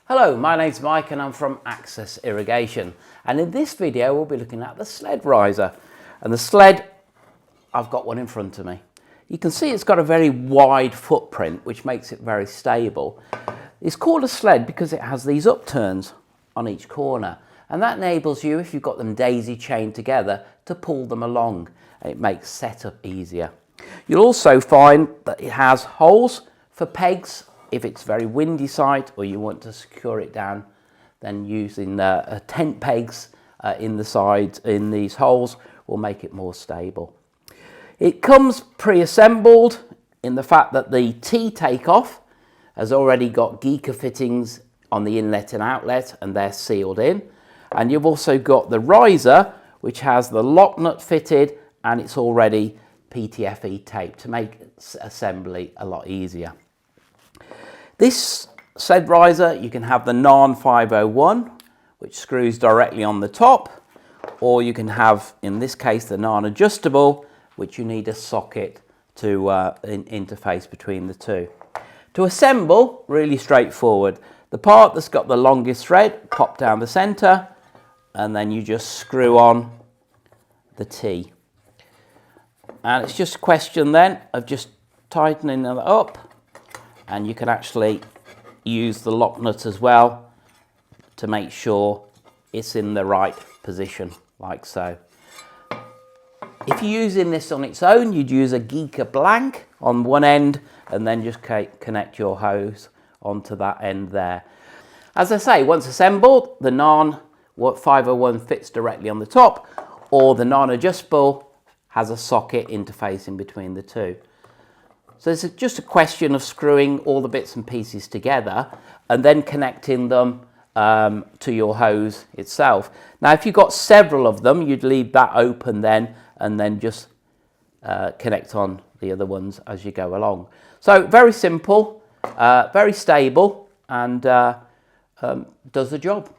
Hello, my name's Mike and I'm from Access Irrigation, and in this video we'll be looking at the sled riser. And the sled, I've got one in front of me. You can see it's got a very wide footprint which makes it very stable. It's called a sled because it has these upturns on each corner, and that enables you, if you've got them daisy chained together, to pull them along. It makes setup easier. You'll also find that it has holes for pegs if it's very windy side or you want to secure it down. Then using tent pegs in the sides in these holes will make it more stable. It comes pre-assembled in the fact that the T-takeoff has already got geeker fittings on the inlet and outlet, and they're sealed in. And you've also got the riser, which has the lock nut fitted, and it's already PTFE taped to make assembly a lot easier. This sled riser, you can have the NAN 501, which screws directly on the top, or you can have, in this case, the NAN adjustable, which you need a socket to interface between the two. To assemble, really straightforward. The part that's got the longest thread, pop down the center, and then you just screw on the T. And it's just a question then of just tightening it up, and you can actually use the lock nut as well to make sure it's in the right position, like so. If you're using this on its own, you'd use a geeker blank on one end and then just connect your hose onto that end there. As I say, once assembled, the NAN 501 fits directly on the top, or the NAN adjustable has a socket interfacing between the two. So it's just a question of screwing all the bits and pieces together and then connecting them to your hose itself. Now, if you've got several of them, you'd leave that open then and then just connect on the other ones as you go along. So very simple, very stable, and does the job.